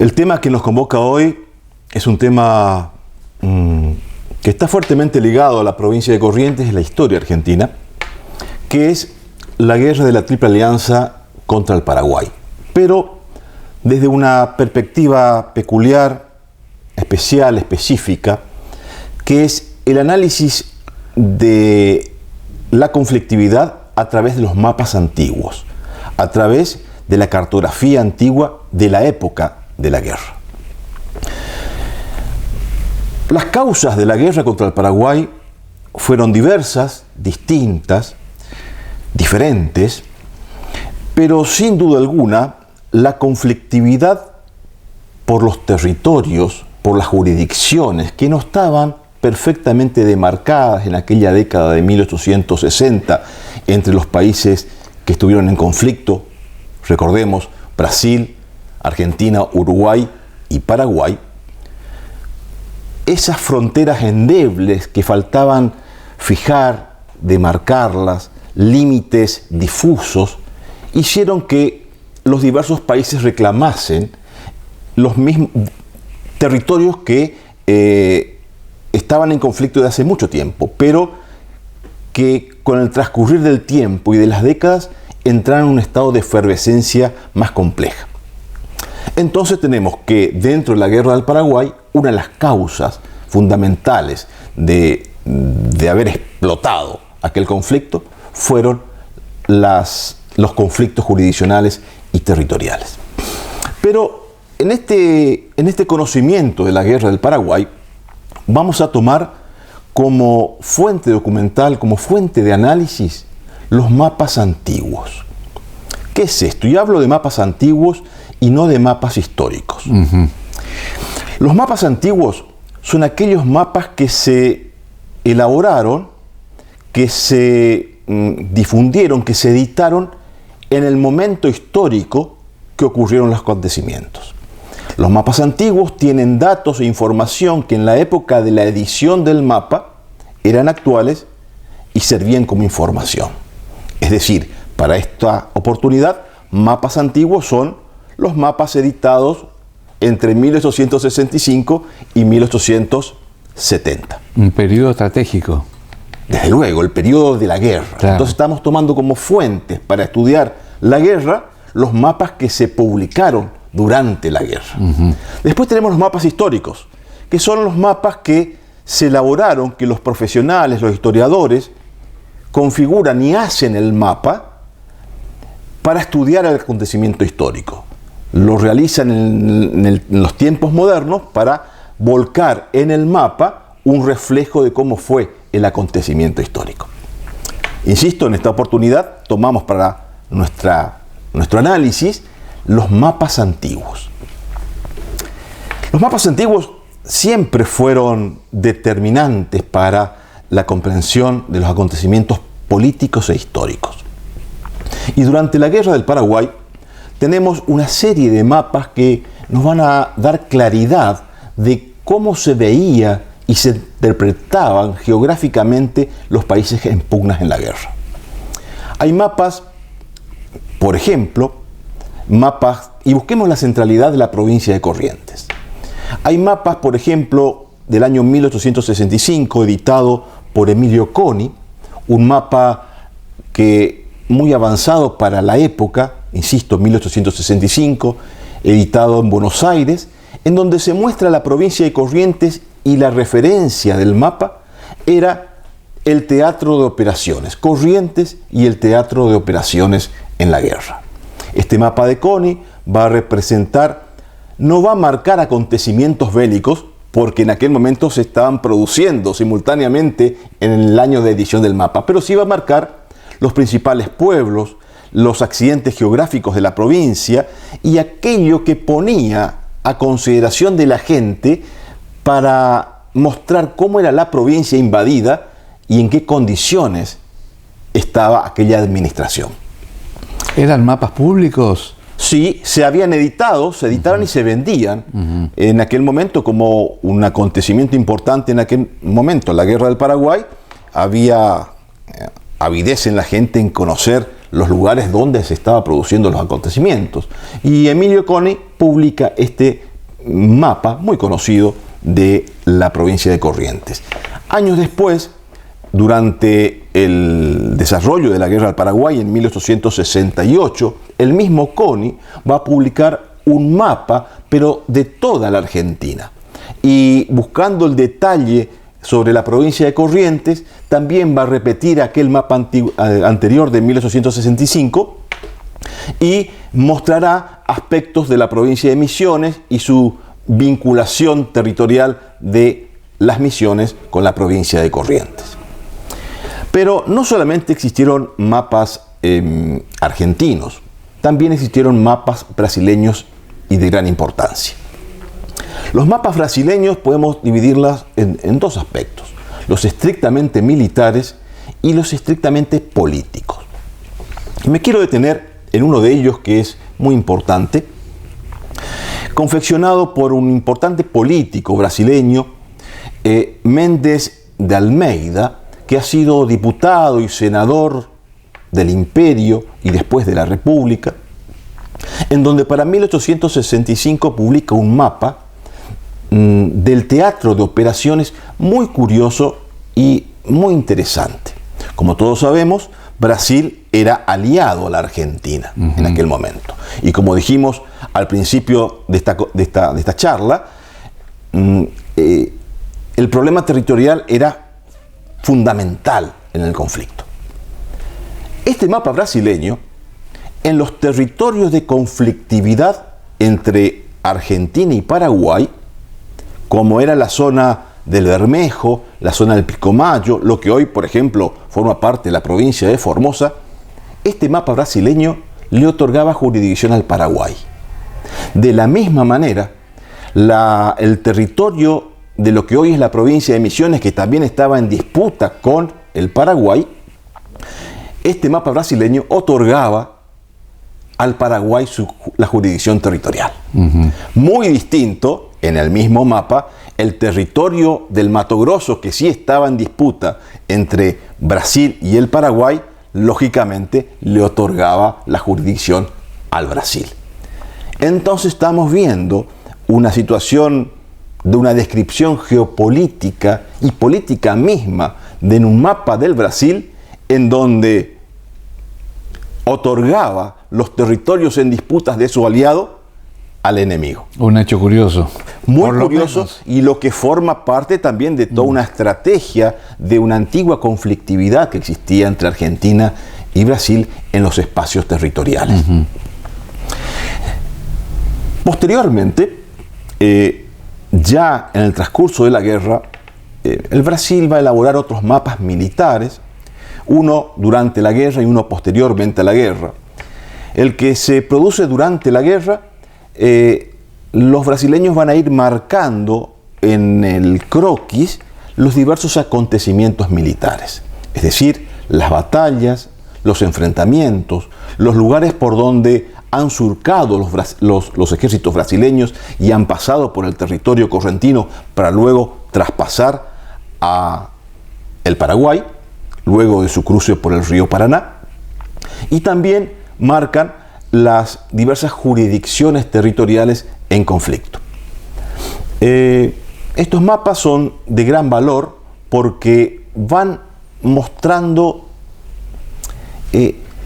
El tema que nos convoca hoy es un tema que está fuertemente ligado a la provincia de Corrientes y la historia argentina, que es la guerra de la Triple Alianza contra el Paraguay, pero desde una perspectiva peculiar, especial, específica, que es el análisis de la conflictividad a través de los mapas antiguos, a través de la cartografía antigua de la época de la guerra. Las causas de la guerra contra el Paraguay fueron diversas, distintas, diferentes, pero sin duda alguna la conflictividad por los territorios, por las jurisdicciones que no estaban perfectamente demarcadas en aquella década de 1860 entre los países que estuvieron en conflicto, recordemos, Brasil, Argentina, Uruguay y Paraguay. Esas fronteras endebles que faltaban fijar, demarcarlas, límites difusos, hicieron que los diversos países reclamasen los mismos territorios que estaban en conflicto de hace mucho tiempo, pero que con el transcurrir del tiempo y de las décadas entraron en un estado de efervescencia más compleja. Entonces tenemos que dentro de la guerra del Paraguay, una de las causas fundamentales de haber explotado aquel conflicto fueron los conflictos jurisdiccionales y territoriales. Pero en este conocimiento de la guerra del Paraguay, vamos a tomar como fuente documental, como fuente de análisis, los mapas antiguos. ¿Qué es esto? Yo hablo de mapas antiguos y no de mapas históricos. Los mapas antiguos son aquellos mapas que se elaboraron, que se difundieron, que se editaron en el momento histórico que ocurrieron los acontecimientos. Los mapas antiguos tienen datos e información que en la época de la edición del mapa eran actuales y servían como información. Es decir, para esta oportunidad, mapas antiguos son los mapas editados entre 1865 y 1870. Un periodo estratégico. Desde luego, el periodo de la guerra. Claro. Entonces estamos tomando como fuentes para estudiar la guerra los mapas que se publicaron durante la guerra. Después tenemos los mapas históricos, que son los mapas que se elaboraron, que los profesionales, los historiadores, configuran y hacen el mapa para estudiar el acontecimiento histórico. Lo realizan en los tiempos modernos para volcar en el mapa un reflejo de cómo fue el acontecimiento histórico. Insisto, en esta oportunidad tomamos para nuestro análisis los mapas antiguos. Los mapas antiguos siempre fueron determinantes para la comprensión de los acontecimientos políticos e históricos. Y durante la guerra del Paraguay tenemos una serie de mapas que nos van a dar claridad de cómo se veía y se interpretaban geográficamente los países en pugnas en la guerra. Hay mapas, por ejemplo, y busquemos la centralidad de la provincia de Corrientes. Hay mapas, por ejemplo, del año 1865, editado por Emilio Coni, un mapa que muy avanzado para la época, insisto, 1865, editado en Buenos Aires, en donde se muestra la provincia de Corrientes y la referencia del mapa era el teatro de operaciones, Corrientes y el teatro de operaciones en la guerra. Este mapa de Coni va a representar, no va a marcar acontecimientos bélicos, porque en aquel momento se estaban produciendo simultáneamente en el año de edición del mapa, pero sí va a marcar los principales pueblos, los accidentes geográficos de la provincia y aquello que ponía a consideración de la gente para mostrar cómo era la provincia invadida y en qué condiciones estaba aquella administración. ¿Eran mapas públicos? Sí, se habían editado, se editaban y se vendían en aquel momento como un acontecimiento importante en aquel momento. La guerra del Paraguay, había avidez en la gente en conocer los lugares donde se estaban produciendo los acontecimientos. Y Emilio Coni publica este mapa muy conocido de la provincia de Corrientes. Años después, durante el desarrollo de la Guerra del Paraguay en 1868, el mismo CONI va a publicar un mapa, pero de toda la Argentina. Y buscando el detalle sobre la provincia de Corrientes, también va a repetir aquel mapa anterior de 1865 y mostrará aspectos de la provincia de Misiones y su vinculación territorial de las Misiones con la provincia de Corrientes. Pero no solamente existieron mapas argentinos, también existieron mapas brasileños y de gran importancia. Los mapas brasileños podemos dividirlas en dos aspectos: los estrictamente militares y los estrictamente políticos. Me quiero detener en uno de ellos, que es muy importante, confeccionado por un importante político brasileño, Méndez de Almeida, que ha sido diputado y senador del Imperio y después de la República, en donde para 1865 publica un mapa del teatro de operaciones muy curioso y muy interesante. Como todos sabemos, Brasil era aliado a la Argentina en aquel momento. Y como dijimos al principio de esta charla, el problema territorial era fundamental en el conflicto. Este mapa brasileño, en los territorios de conflictividad entre Argentina y Paraguay, como era la zona del Bermejo, la zona del Pilcomayo, lo que hoy, por ejemplo, forma parte de la provincia de Formosa, este mapa brasileño le otorgaba jurisdicción al Paraguay. De la misma manera, el territorio de lo que hoy es la provincia de Misiones, que también estaba en disputa con el Paraguay, este mapa brasileño otorgaba al Paraguay la jurisdicción territorial. Muy distinto, en el mismo mapa, el territorio del Mato Grosso, que sí estaba en disputa entre Brasil y el Paraguay, lógicamente le otorgaba la jurisdicción al Brasil. Entonces estamos viendo una situación de una descripción geopolítica y política misma de un mapa del Brasil, en donde otorgaba los territorios en disputas de su aliado al enemigo. Un hecho curioso. Muy curioso, y lo que forma parte también de toda una estrategia de una antigua conflictividad que existía entre Argentina y Brasil en los espacios territoriales. Posteriormente, ya en el transcurso de la guerra, el Brasil va a elaborar otros mapas militares, uno durante la guerra y uno posteriormente a la guerra. El que se produce durante la guerra, los brasileños van a ir marcando en el croquis los diversos acontecimientos militares, es decir, las batallas, los enfrentamientos, los lugares por donde han surcado los ejércitos brasileños y han pasado por el territorio correntino para luego traspasar a el Paraguay, luego de su cruce por el río Paraná, y también marcan las diversas jurisdicciones territoriales en conflicto. Estos mapas son de gran valor porque van mostrando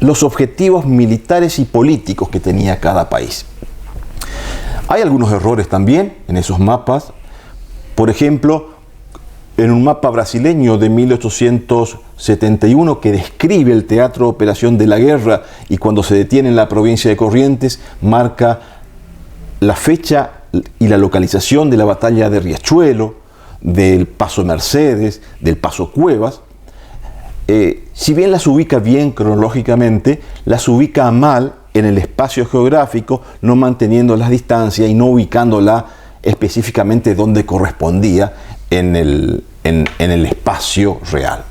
los objetivos militares y políticos que tenía cada país. Hay algunos errores también en esos mapas. Por ejemplo, en un mapa brasileño de 1871 que describe el teatro de operación de la guerra y cuando se detiene en la provincia de Corrientes, marca la fecha y la localización de la batalla de Riachuelo, del Paso Mercedes, del Paso Cuevas. Si bien las ubica bien cronológicamente, las ubica mal en el espacio geográfico, no manteniendo las distancias y no ubicándola específicamente donde correspondía en el espacio real.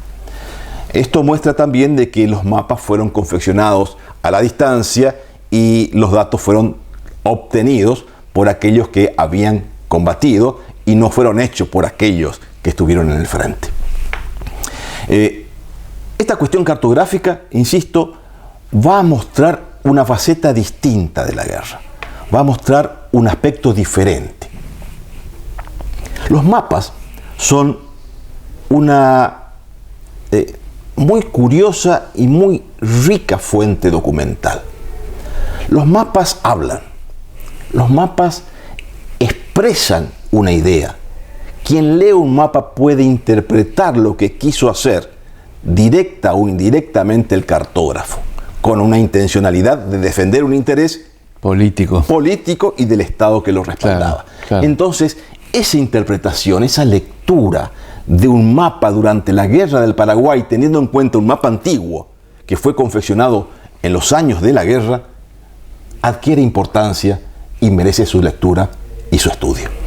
Esto muestra también de que los mapas fueron confeccionados a la distancia y los datos fueron obtenidos por aquellos que habían combatido y no fueron hechos por aquellos que estuvieron en el frente. Esta cuestión cartográfica, insisto, va a mostrar una faceta distinta de la guerra, va a mostrar un aspecto diferente. Los mapas son una muy curiosa y muy rica fuente documental. Los mapas hablan, los mapas expresan una idea. Quien lee un mapa puede interpretar lo que quiso hacer, directa o indirectamente, el cartógrafo, con una intencionalidad de defender un interés político y del Estado que lo respaldaba. Claro. Entonces, esa interpretación, esa lectura de un mapa durante la Guerra del Paraguay, teniendo en cuenta un mapa antiguo que fue confeccionado en los años de la guerra, adquiere importancia y merece su lectura y su estudio.